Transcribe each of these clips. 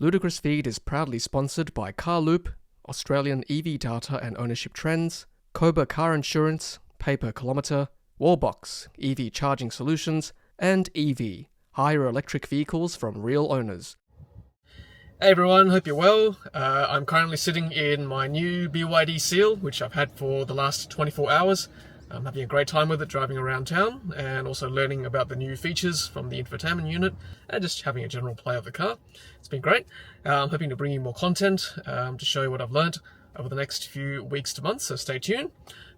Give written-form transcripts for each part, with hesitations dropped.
Ludicrous feed is proudly sponsored by Carloop, Australian EV data and ownership trends, Koba Car Insurance, pay per kilometre, Wallbox, EV charging solutions, and Evee, hire electric vehicles from real owners. Hey everyone, hope you're well. I'm currently sitting in my new BYD Seal, which I've had for the last 24 hours. I'm having a great time with it, driving around town and also learning about the new features from the infotainment unit and just having a general play of the car. It's been great. I'm hoping to bring you more content to show you what I've learned over the next few weeks to months, so stay tuned.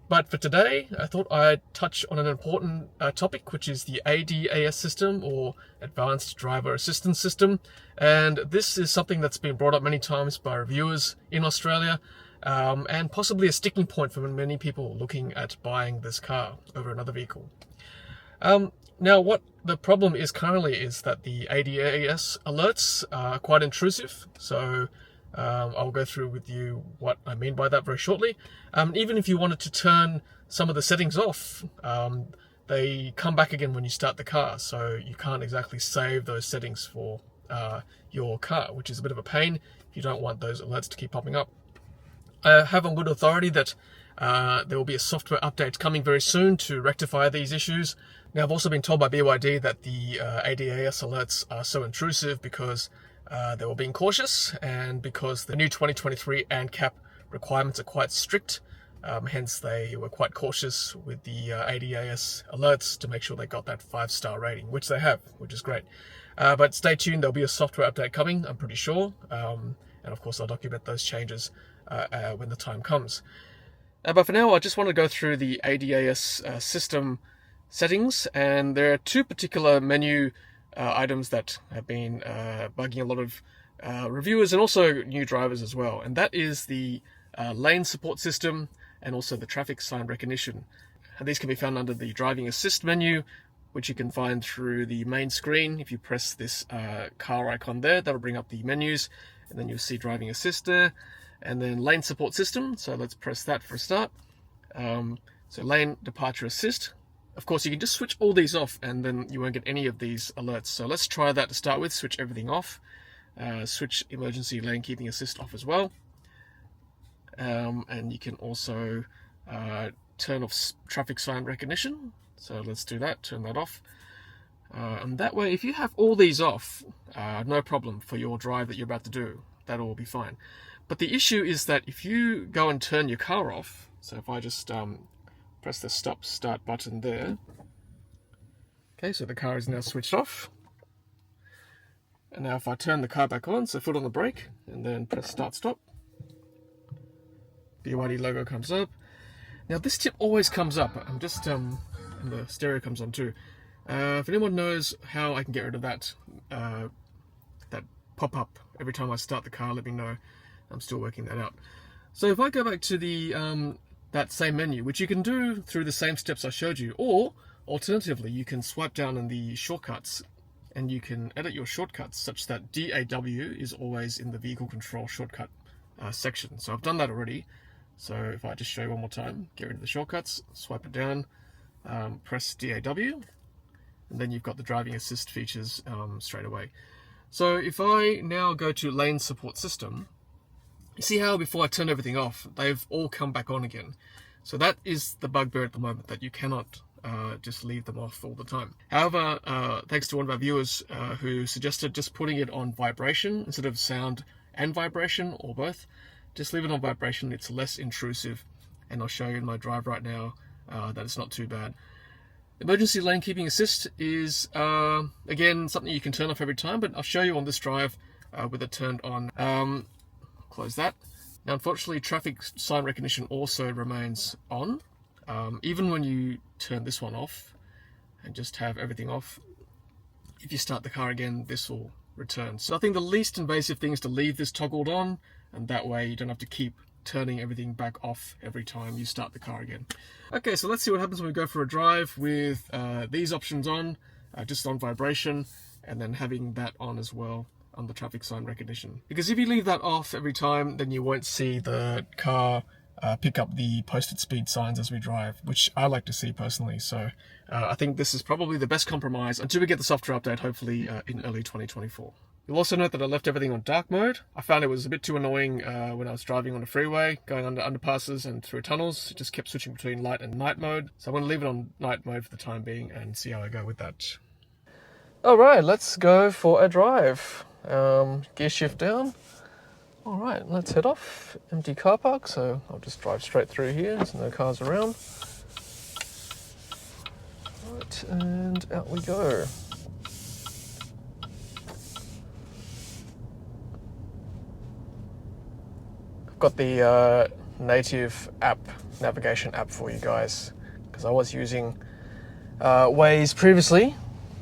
But for today, I thought I'd touch on an important topic, which is the ADAS system, or Advanced Driver Assistance System. And this is something that's been brought up many times by reviewers in Australia, and possibly a sticking point for many people looking at buying this car over another vehicle. Now, what the problem is currently is that the ADAS alerts are quite intrusive. So I'll go through with you what I mean by that very shortly. Even if you wanted to turn some of the settings off, they come back again when you start the car, so you can't exactly save those settings for your car, which is a bit of a pain if you don't want those alerts to keep popping up. I have on good authority that there will be a software update coming very soon to rectify these issues. Now, I've also been told by BYD that the ADAS alerts are so intrusive because they were being cautious, and because the new 2023 ANCAP requirements are quite strict, hence they were quite cautious with the ADAS alerts to make sure they got that 5-star rating, which they have, which is great. But stay tuned, there'll be a software update coming, I'm pretty sure, and of course I'll document those changes when the time comes. But for now, I just want to go through the ADAS system settings, and there are two particular menu items that have been bugging a lot of reviewers and also new drivers as well, and that is the lane support system and also the traffic sign recognition. And these can be found under the driving assist menu, which you can find through the main screen. If you press this car icon there, that'll bring up the menus, and then you'll see driving assist there, and then lane support system. So let's press that for a start. So lane departure assist. Of course, you can just switch all these off and then you won't get any of these alerts. So let's try that to start with. Switch everything off. Switch emergency lane keeping assist off as well. And you can also turn off traffic sign recognition. So let's do that, turn that off. And that way, if you have all these off, no problem for your drive that you're about to do. That'll all be fine. But the issue is that if you go and turn your car off, so if I just press the start button there. Okay, so the car is now switched off. And now if I turn the car back on, so foot on the brake, and then press stop, BYD logo comes up. Now this tip always comes up. I'm just, and the stereo comes on too. If anyone knows how I can get rid of that, that pop-up every time I start the car, let me know. I'm still working that out. So if I go back to the that same menu, which you can do through the same steps I showed you, or alternatively, you can swipe down in the shortcuts and you can edit your shortcuts such that DAW is always in the vehicle control shortcut section. So I've done that already. So if I just show you one more time, get rid of the shortcuts, swipe it down, press DAW, and then you've got the driving assist features straight away. So if I now go to lane support system, you see how before I turned everything off, they've all come back on again. So that is the bugbear at the moment, that you cannot just leave them off all the time. However, thanks to one of our viewers who suggested just putting it on vibration instead of sound and vibration, or both, just leave it on vibration, it's less intrusive, and I'll show you in my drive right now that it's not too bad. Emergency lane keeping assist is, again, something you can turn off every time, but I'll show you on this drive with it turned on. Close that. Now, unfortunately, traffic sign recognition also remains on, even when you turn this one off and just have everything off. If you start the car again, this will return. So I think the least invasive thing is to leave this toggled on, and that way you don't have to keep turning everything back off every time you start the car again. Okay, so let's see what happens when we go for a drive with these options on, just on vibration, and then having that on as well on the traffic sign recognition. Because if you leave that off every time, then you won't see the car pick up the posted speed signs as we drive, which I like to see personally. So I think this is probably the best compromise until we get the software update, hopefully in early 2024. You'll also note that I left everything on dark mode. I found it was a bit too annoying when I was driving on the freeway, going under underpasses and through tunnels. It just kept switching between light and night mode. So I'm going to leave it on night mode for the time being and see how I go with that. Alright, let's go for a drive. Gear shift down. Alright, let's head off. Empty car park, so I'll just drive straight through here. There's no cars around. Right, and out we go. Got the native app, navigation app for you guys, because I was using Waze previously,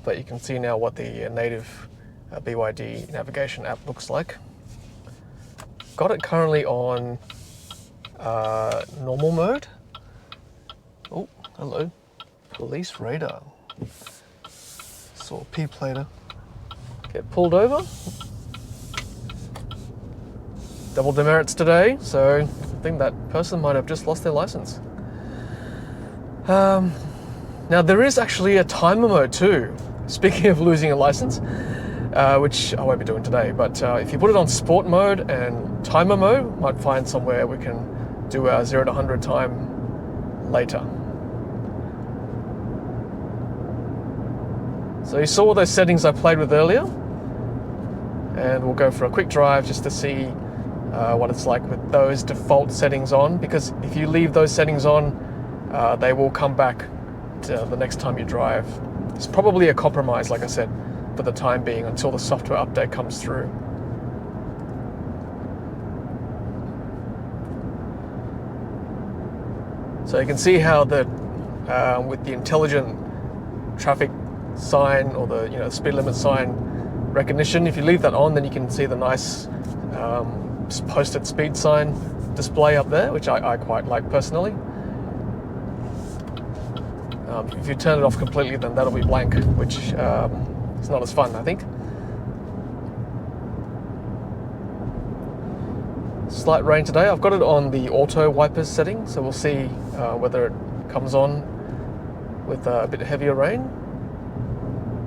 but you can see now what the native BYD navigation app looks like. Got it currently on normal mode. Oh, hello. Police radar. Saw a P-plater get pulled over. Double demerits today, so I think that person might have just lost their license. Now there is actually a timer mode too, speaking of losing a license, which I won't be doing today, but if you put it on sport mode and timer mode, might find somewhere we can do our 0 to 100 time later. So you saw those settings I played with earlier, and we'll go for a quick drive just to see what it's like with those default settings on, because if you leave those settings on, they will come back to the next time you drive. It's probably a compromise, like I said, for the time being until the software update comes through. So you can see how the with the intelligent traffic sign or the speed limit sign recognition, if you leave that on, then you can see the nice posted speed sign display up there, which I quite like personally. If you turn it off completely, then that'll be blank, which is not as fun, I think. Slight rain today. I've got it on the auto wipers setting, so we'll see whether it comes on with a bit heavier rain.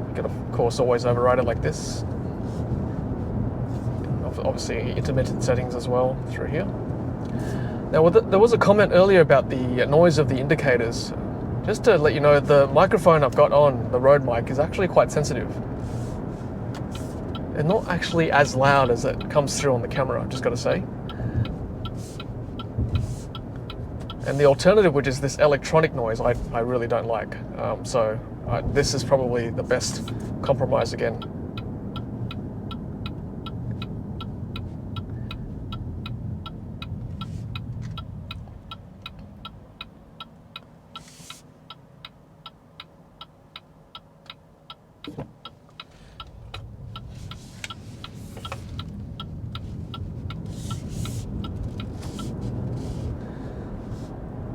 You can of course always override it like this. Obviously intermittent settings as well through here. Now there was a comment earlier about the noise of the indicators. Just to let you know, the microphone I've got on, the Rode mic, is actually quite sensitive. And not actually as loud as it comes through on the camera, I've just got to say. And the alternative, which is this electronic noise, I really don't like. So this is probably the best compromise again.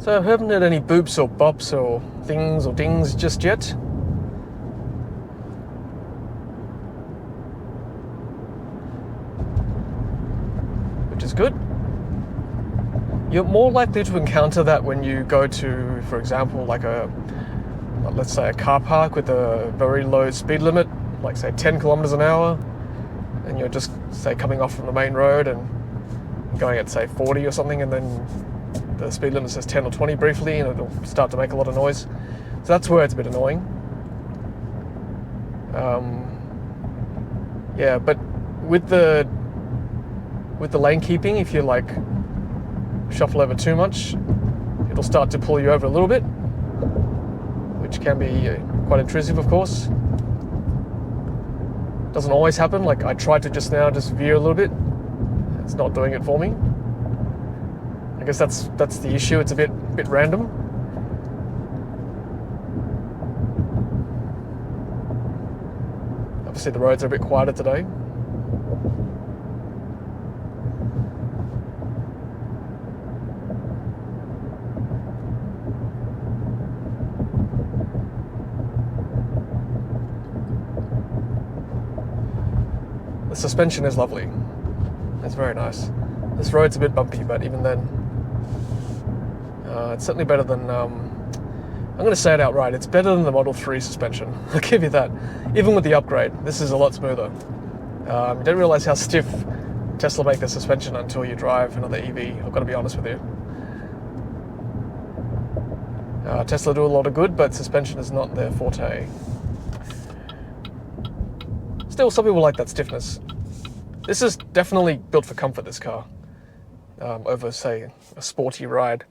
So I haven't had any boops or bops or things or dings just yet. Which is good. You're more likely to encounter that when you go to, for example, like let's say a car park with a very low speed limit, like say 10 kilometers an hour, and you're just say coming off from the main road and going at say 40 or something, and then the speed limit says 10 or 20 briefly, and it'll start to make a lot of noise. So that's where it's a bit annoying. Yeah, but with the lane keeping, if you like shuffle over too much, it'll start to pull you over a little bit, which can be quite intrusive, of course. Doesn't always happen. Like I tried to just veer a little bit. It's not doing it for me. I guess that's the issue. It's a bit random. Obviously the roads are a bit quieter today. The suspension is lovely. It's very nice. This road's a bit bumpy, but even then, it's certainly better than, I'm going to say it outright, it's better than the Model 3 suspension. I'll give you that. Even with the upgrade, this is a lot smoother. You don't realise how stiff Tesla make the suspension until you drive another EV. I've got to be honest with you. Tesla do a lot of good, but suspension is not their forte. Still, some people like that stiffness. This is definitely built for comfort, this car, over, say, a sporty ride.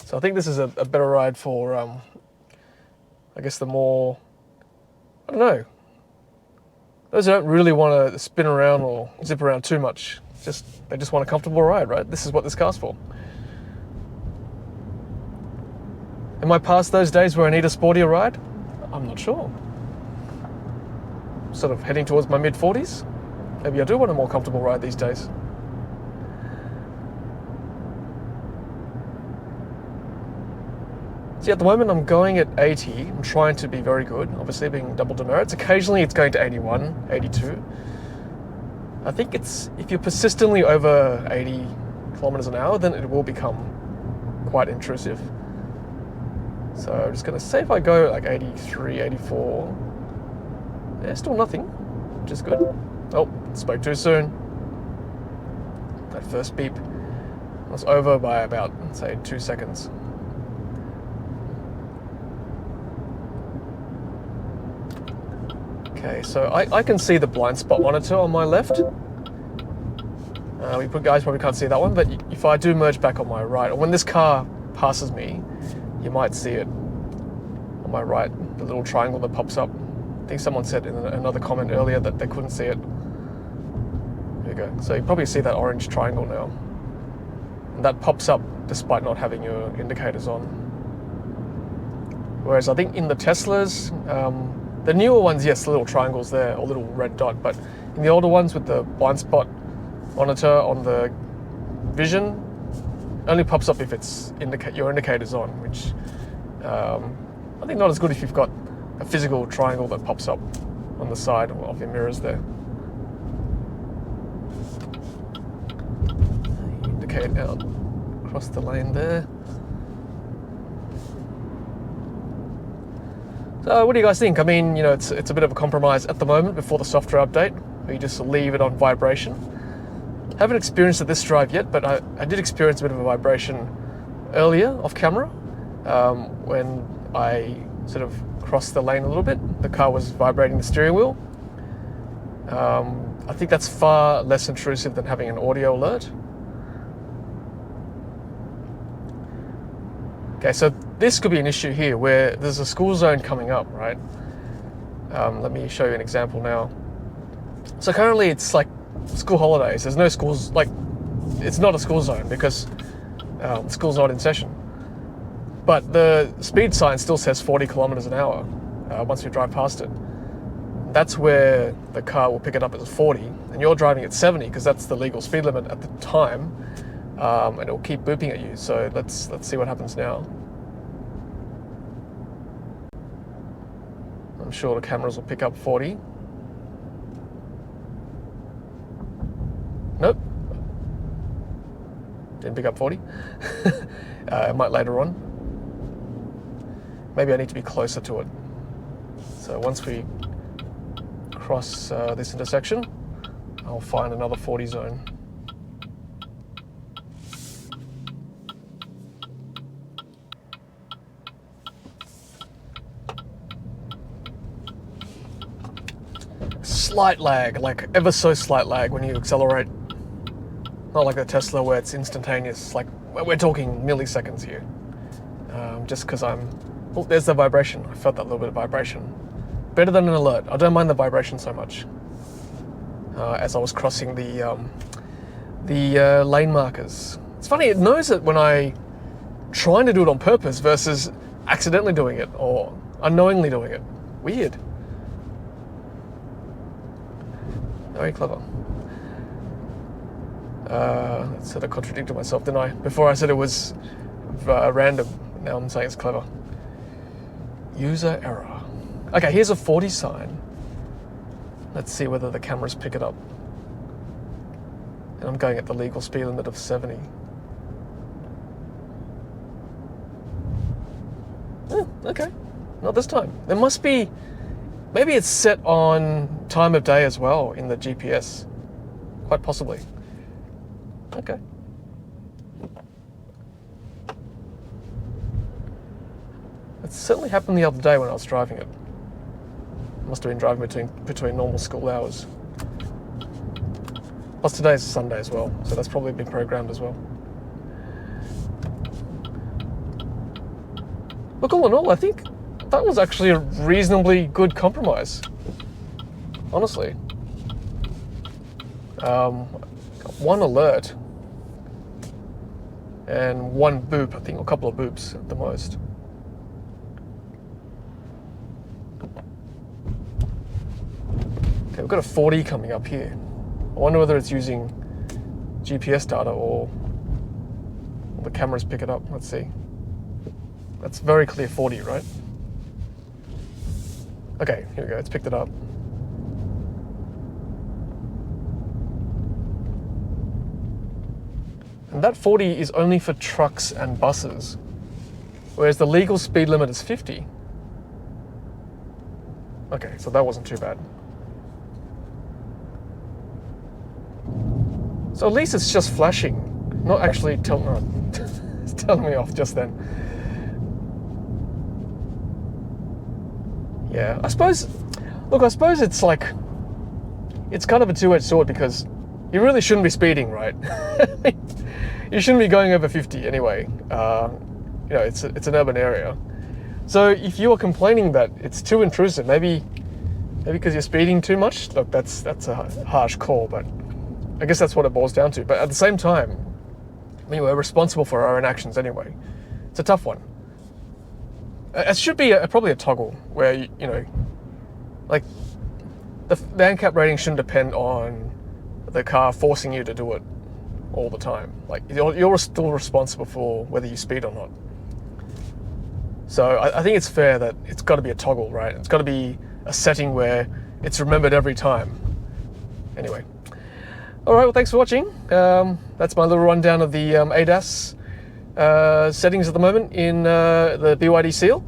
So I think this is a better ride for, I guess, the more, I don't know, those who don't really want to spin around or zip around too much. They just want a comfortable ride, right? This is what this car's for. Am I past those days where I need a sportier ride? I'm not sure. Sort of heading towards my mid-40s. Maybe I do want a more comfortable ride these days. See, at the moment I'm going at 80. I'm trying to be very good, obviously being double demerits. Occasionally it's going to 81, 82. I think if you're persistently over 80 kilometers an hour, then it will become quite intrusive. So I'm just going to say if I go like 83, 84, there's still nothing, which is good. Oh, spoke too soon. That first beep was over by about, say, 2 seconds. Okay, so I can see the blind spot monitor on my left. You guys probably can't see that one, but if I do merge back on my right, or when this car passes me, you might see it on my right, the little triangle that pops up. I think someone said in another comment earlier that they couldn't see it. There you go. So you probably see that orange triangle now. And that pops up despite not having your indicators on. Whereas I think in the Teslas, the newer ones, yes, the little triangles there, or little red dot, but in the older ones with the blind spot monitor on the vision, only pops up if it's your indicator's on, which I think not as good if you've got a physical triangle that pops up on the side of your mirrors there. Indicate out across the lane there. So what do you guys think? I mean, it's a bit of a compromise at the moment before the software update, where you just leave it on vibration. Haven't experienced it this drive yet, but I did experience a bit of a vibration earlier off camera when I sort of crossed the lane a little bit. The car was vibrating the steering wheel. I think that's far less intrusive than having an audio alert. Okay, so this could be an issue here where there's a school zone coming up, right? Let me show you an example now. So currently it's like school holidays. There's no schools, like it's not a school zone because the school's not in session. But the speed sign still says 40 kilometers an hour once you drive past it. That's where the car will pick it up as 40, and you're driving at 70 because that's the legal speed limit at the time, and it'll keep booping at you. So let's see what happens now. I'm sure the cameras will pick up 40. Nope. Didn't pick up 40. It might later on. Maybe I need to be closer to it. So once we cross this intersection, I'll find another 40 zone. Slight lag, like ever so slight lag when you accelerate. Not like the Tesla where it's instantaneous, like we're talking milliseconds here. Just because oh, there's the vibration. I felt that little bit of vibration. Better than an alert. I don't mind the vibration so much. As I was crossing the lane markers. It's funny, it knows it when I trying to do it on purpose versus accidentally doing it or unknowingly doing it. Weird. Very clever. I sort of contradicted myself, didn't I? Before I said it was random. Now I'm saying it's clever. User error. Okay, here's a 40 sign. Let's see whether the cameras pick it up. And I'm going at the legal speed limit of 70. Okay, not this time. There must be Maybe it's set on time of day as well in the GPS. Quite possibly. Okay. It certainly happened the other day when I was driving it. Must have been driving between normal school hours. Plus today's a Sunday as well, so that's probably been programmed as well. Look, all in all, I think that was actually a reasonably good compromise. Honestly. Got one alert and one boop, I think, or a couple of boops at the most. Okay, we've got a 40 coming up here. I wonder whether it's using GPS data or the cameras pick it up. Let's see. That's very clear 40, right? Okay, here we go, it's picked it up. And that 40 is only for trucks and buses, whereas the legal speed limit is 50. Okay, so that wasn't too bad. So at least it's just flashing, not actually it's telling me off just then. Yeah, I suppose it's like, it's kind of a two-edged sword because you really shouldn't be speeding, right? You shouldn't be going over 50 anyway. It's an urban area. So if you are complaining that it's too intrusive, maybe because you're speeding too much, look, that's a harsh call, but I guess that's what it boils down to. But at the same time, I mean, we're responsible for our own actions anyway. It's a tough one. It should be probably a toggle where, like the ANCAP rating shouldn't depend on the car forcing you to do it all the time. Like you're still responsible for whether you speed or not. So I think it's fair that it's got to be a toggle, right? It's got to be a setting where it's remembered every time. Anyway. All right, well, thanks for watching. That's my little rundown of the ADAS settings at the moment in the BYD Seal.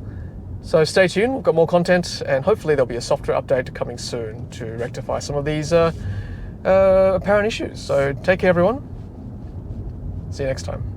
So stay tuned, we've got more content, and hopefully there'll be a software update coming soon to rectify some of these apparent issues. So take care, everyone. See you next time.